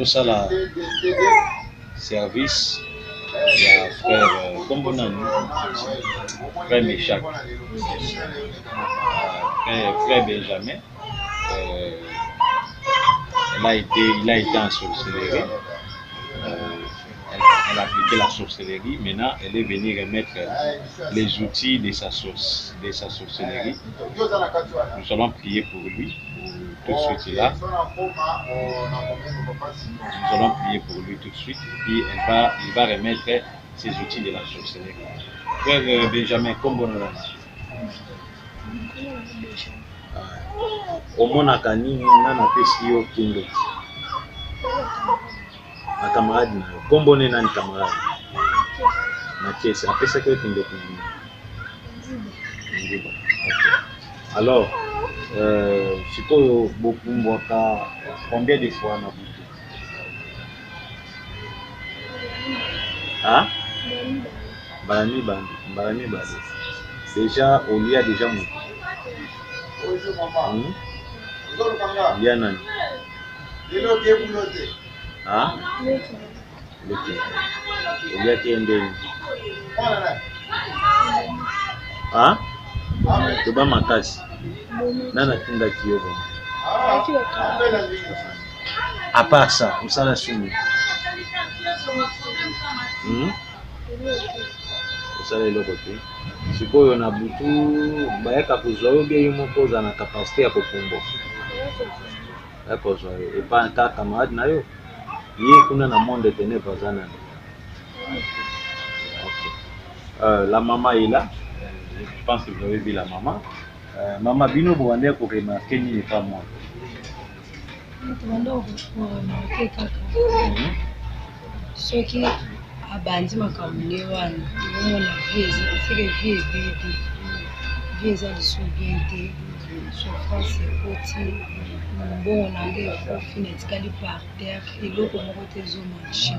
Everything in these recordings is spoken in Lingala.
ça la service il y a frère comme on a frère Méchac, frère Benjamin. Il a été en sorcellerie. Elle a appliqué la sorcellerie. Maintenant, elle est venue remettre les outils de sa sorcellerie. Nous allons prier pour lui, pour tout de suite là. Nous allons prier pour lui tout de suite. Puis il va remettre ses outils de la sorcellerie. Frère Benjamin, comme on l'a dit. Omonaka nini nana pesi yo kindo na camarade na yo kombo ne nani camarade Mathias apesa ko kindo kuni ndiba. Alors sikoyo bokumbwaka combien de fois na butu ah barani bandi déjà on lui a déjà monté. Il y a nani ah lequel il y a qui ndeni ah toba makasi nana tinda kiyobo à part ça on s'en a soumis ça les côté sikoyo na butu bayaka kuzwa yo bien moko za na capacité ya kopumbo akozwa et pas un camarade na yo ye kuna na monde ténèbres zana. OK. La maman est là. Je pense que vous avez vu la maman. Maman bino bwande ko remarquer ni pas moi. Ce qui abandi makamune wana ngomona viezi fike vie bibi viezi alisubinte souffrance ekoti mbongo nange efofina etikali par terre eloko moko te ezomarche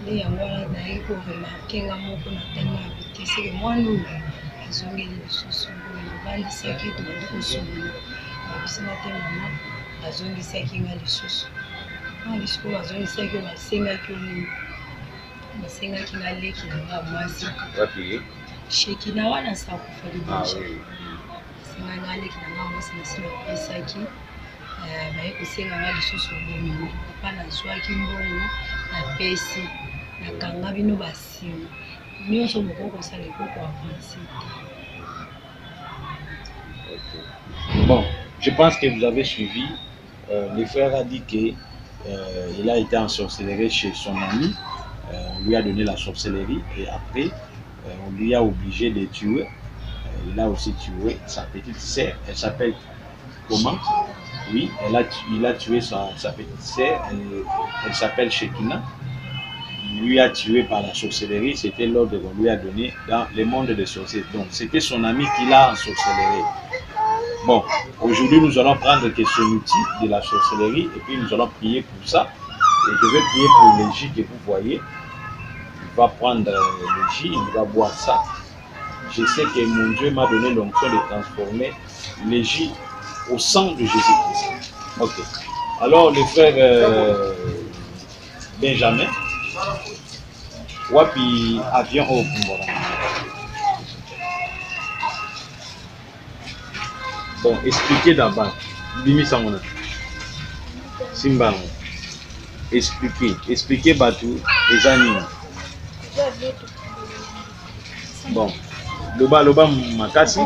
nde yango wana naye koremarke nga moko na tani ya bite seke mwana oyo azongeli lisusu boye nabandisaki tokoti kosolola nabisina te mama azongisaki nga lisusu nga lisusu oyo azongisaki oyo basengaki onini basengaki nga leki na nga mwasi sheki na wana sakufa liboso basenga nga leki na nga mwasi nasi napesaki baye kosenga nga lisusu bomini papa nazwaki mbongo napesi nakanga bino basimo nyonso moko kosala ekoko avansi te. Bon, je pense que vous avez suivi. Le frère a dit qu'il a été en sorcellerie chez son ami. On lui a donné la sorcellerie et après, on lui a obligé de tuer. Il a aussi tué sa petite sœur. Elle s'appelle comment? Oui, il a tué sa petite sœur. Elle s'appelle Shekina. Il lui a tué par la sorcellerie. C'était l'ordre qu'on lui a donné dans le monde des sorciers. Donc, c'était son ami qui l'a en sorcellerie. Bon, aujourd'hui, nous allons prendre son outil de la sorcellerie et puis nous allons prier pour ça. Et je vais prier pour l'égie que vous voyez. Il va prendre l'égie, il va boire ça. Je sais que mon Dieu m'a donné l'onction de transformer l'égie au sang de Jésus-Christ. Ok. Alors, le frère Benjamin, wapi avion au Kumbora. Bon, expliquez d'abord. Bimi Samona. Simba. Expliquez Batou et Zanine. Bon. Loba makasi.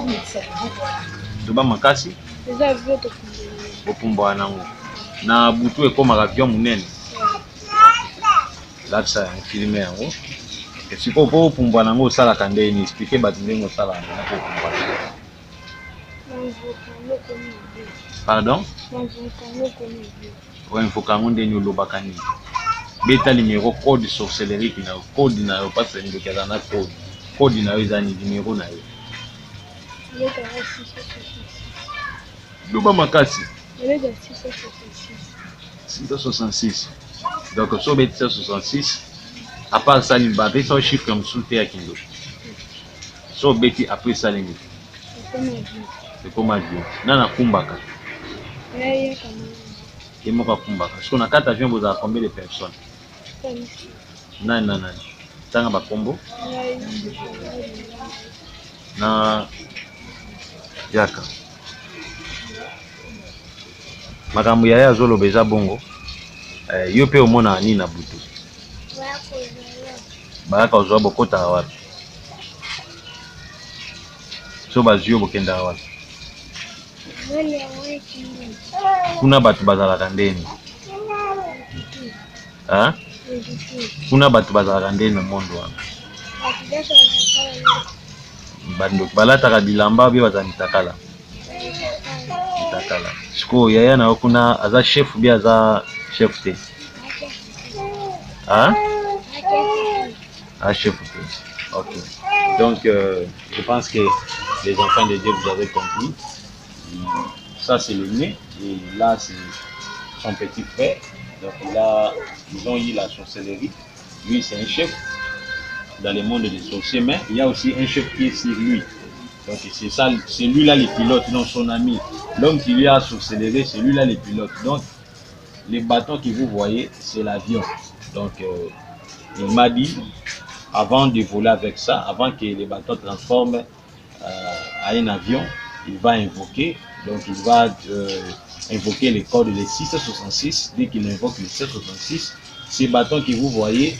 Loba makasi. Opumbwa nango. Na butu ekoma avion munene. Là ça filmé yango. Et si ko opumbwa nango sala kande ni expliquer Batou ndengo sala na opumbwa. Pardon? Ouais, il faut qu'on ait une lobakani. Beta numéro code sorcellerie qui n'a code n'a pas fait une casana code. Code n'a eu un numéro n'a eu. Loba makasi. 666. Donc sur 666. À part ça, il va avec son chiffre comme sous terre qui nous. Sur beti après ça les. C'est comme avion. Nana kumbaka. Et moi, parce qu'on a 4 avions, vous avez combien de personnes? Non, non, non. Tanga ba combo? Na yaka. Makambo ya ya zolo beza bongo. Yo pe omona nini na butu? Baraka ozwa bokota wapi? So bazio bokenda wapi? Kuna batu bazalaka ndeni? Ah? Kuna batu bazalaka ndeni na mondo wana? Bando balataka bilamba bia bazali takala. Takala. Siko yaya na kuna aza chef bia aza chef te. Hein? Ah, chef. Ok. Donc, je pense que les enfants de Dieu, vous avez compris. Ça, c'est le nez. Et là, c'est son petit frère. Donc là, ils ont eu la sorcellerie. Lui, c'est un chef dans le monde des sorciers. Mais il y a aussi un chef qui est sur lui. Donc, c'est ça, c'est lui-là le pilote, non son ami. L'homme qui lui a sorcellerie, c'est lui-là le pilote. Donc, les bâtons que vous voyez, c'est l'avion. Donc, il m'a dit, avant de voler avec ça, avant que les bâtons transforment à un avion, il va invoquer. Donc, il va invoquer les codes des 666. Dès qu'il invoque les 666, ces bâtons que vous voyez,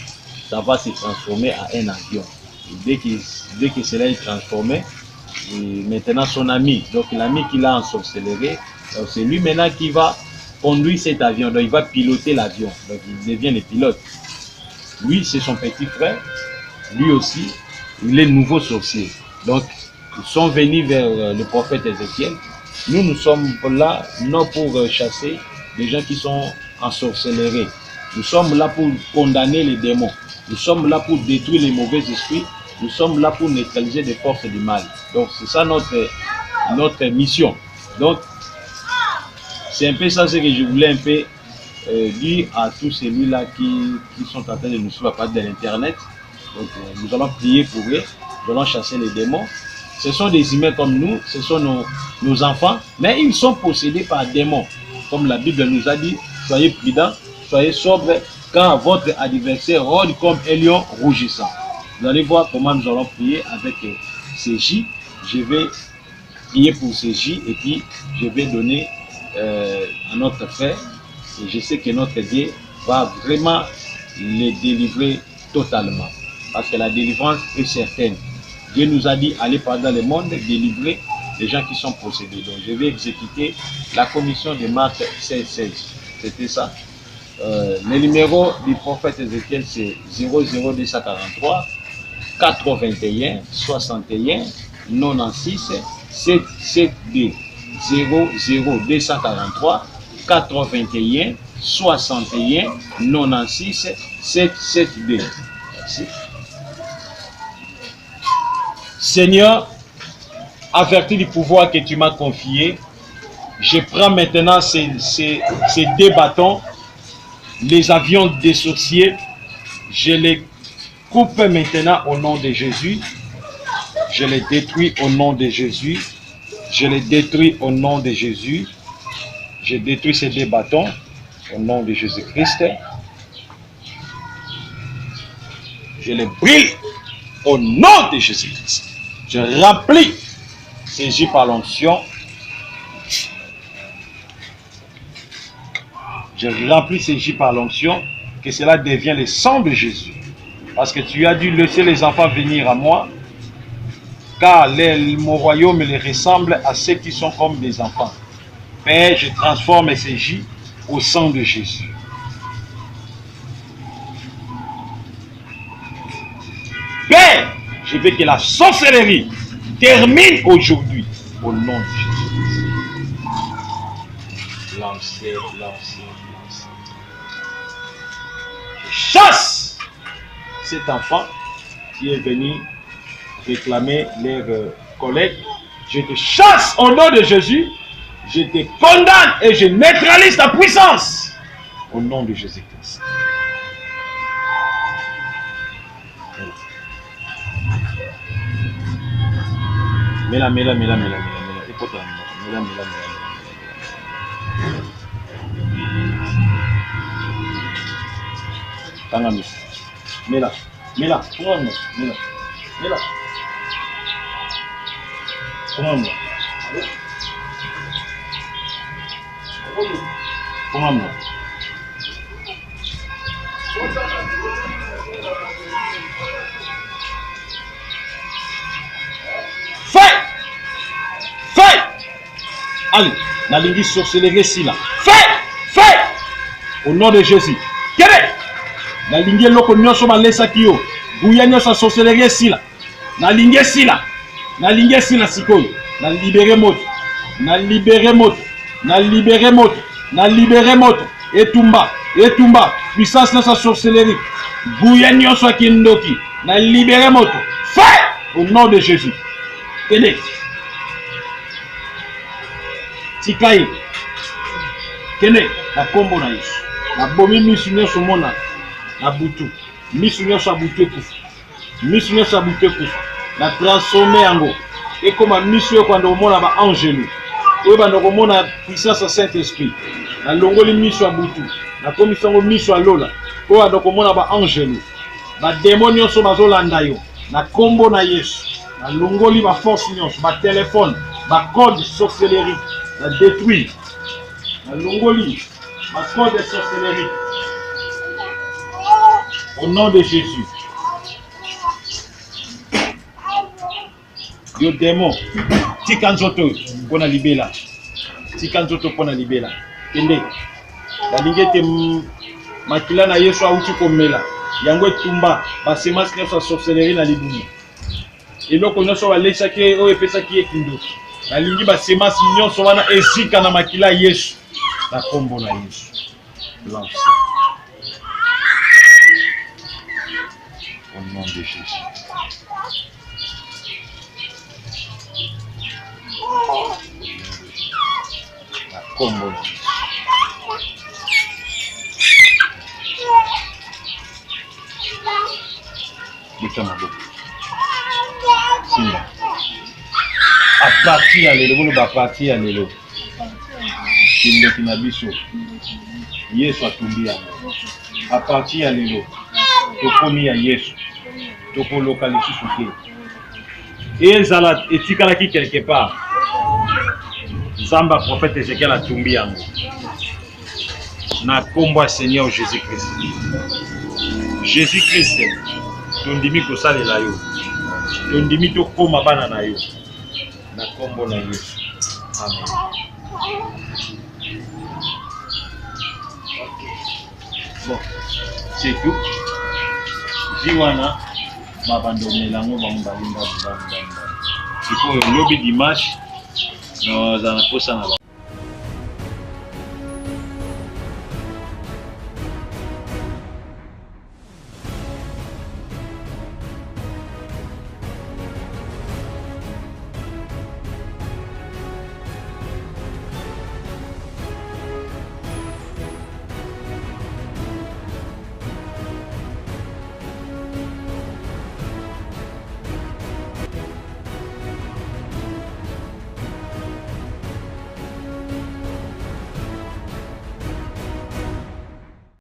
ça va se transformer à un avion. Et dès que cela est transformé, et maintenant son ami, donc l'ami qu'il a ensorcelé, c'est lui maintenant qui va conduire cet avion. Donc, il va piloter l'avion. Donc, il devient le pilote. Lui, c'est son petit frère. Lui aussi, il est nouveau sorcier. Donc, ils sont venus vers le prophète Ézéchiel. Nous sommes là, non pour chasser les gens qui sont ensorcelés. Nous sommes là pour condamner les démons. Nous sommes là pour détruire les mauvais esprits. Nous sommes là pour neutraliser les forces du mal. Donc, c'est ça notre mission. Donc, c'est un peu ça ce que je voulais un peu dire à tous celui-là qui sont en train de nous suivre à partir de l'Internet. Donc, nous allons prier pour eux. Nous allons chasser les démons. Ce sont des humains comme nous, ce sont nos enfants, mais ils sont possédés par des démons. Comme la Bible nous a dit, soyez prudents, soyez sobres, quand votre adversaire rôde comme un lion rougissant. Vous allez voir comment nous allons prier avec CJ. Je vais prier pour CJ et puis je vais donner à notre frère. Et je sais que notre Dieu va vraiment les délivrer totalement. Parce que la délivrance est certaine. Dieu nous a dit, allez pendant le monde, délivrer les gens qui sont possédés. Donc je vais exécuter la commission de Marc 16:16. C'était ça. Le numéro du prophète Ézéchiel, c'est 00243 421 61 96 772. 00243 421 61 96 772. Merci. Seigneur, averti du pouvoir que tu m'as confié, je prends maintenant ces deux bâtons, les avions des sorciers, je les coupe maintenant au nom de Jésus, je les détruis au nom de Jésus, je les détruis au nom de Jésus, je détruis ces deux bâtons au nom de Jésus-Christ, je les brûle au nom de Jésus-Christ. Je remplis ces jus par l'onction. Je remplis ces jus par l'onction, que cela devient le sang de Jésus. Parce que tu as dû laisser les enfants venir à moi, car mon royaume les ressemble à ceux qui sont comme des enfants. Père, je transforme ces jus au sang de Jésus. Père, je veux que la sorcellerie termine aujourd'hui au nom de Jésus. L'ancien. Je chasse cet enfant qui est venu réclamer leur collègue. Je te chasse au nom de Jésus. Je te condamne et je neutralise ta puissance au nom de Jésus-Christ. Mela. Écoute-moi. Mela. Tanga miso. Mela. Mela. Comment Mela. Mela. Comment Comment Fais! Allez, nalingi sorcellerie si là. Fais! Au nom de Jésus. Kere! Nalingi loko nyonso balesa kiyo. Buya nyonso sorcellerie si là. Nalingi si là. Nalingi si là sikoyo. Na libérer moto. Na libérer moto. Na libérer moto. Na libérer moto. Etumba. Puissance na sa sorcellerie. Buya nyonso kindoki. Na libérer moto. Fais! Au nom de Jésus. Kene. Tikaye. Kene. Na kombo na Yesu. Na bomi misu nyonso mona. Na butu. Misu nyonso abutu ekufa. Misu nyonso abutu ekufa. Na transformer yango. Et comme a misu quand on mona ba angelu. Oyo bando komona puissance à Saint-Esprit. Na longoli misu abutu. Na komisango misu alola. Oyo bando komona ba angelu. Ba démon nyonso bazolanda yo. Na kombo na Yesu. Na longoli ba force nyonso, ba téléphone, ba code sorcellerie, na détruire. Na longoli ba code de sorcellerie. Au nom de Jésus. Yo démon, tikanzoto pona libela. Tikanzoto pona libela. Kende. La lingete makila na Yesu auti komela. Yango etumba, ba semence nyonso sorcellerie na libumu. Eloko nyonso balesaki oyo epesaki ekindo. Nalingi basemasi nyonso wana esika na makila Yesu. Na kombo na Yesu. Lance. Au nom de Jésus. Na kombo na Yesu. Bika maboko. Simba. A partir ya lelo, bolo ba partir ya lelo. Kimbe kinabiso. Yesu atumbi yango. A partir ya lelo, tokomi ya Yesu. Tokoloka lisusu te. Ezala etikalaki quelque part. Zamba prophète Ézéchiel atumbi yango. Na kombo ya Seigneur Jésus-Christ. Jésus-Christ. Tondimi kosalela yo. Tondimi tokoma bana na yo. Na kombo na Yesu. Amen. Bon, c'est tout. Diwana mabando melango bambalinga bamba. Siko lobi dimanche na za na posa na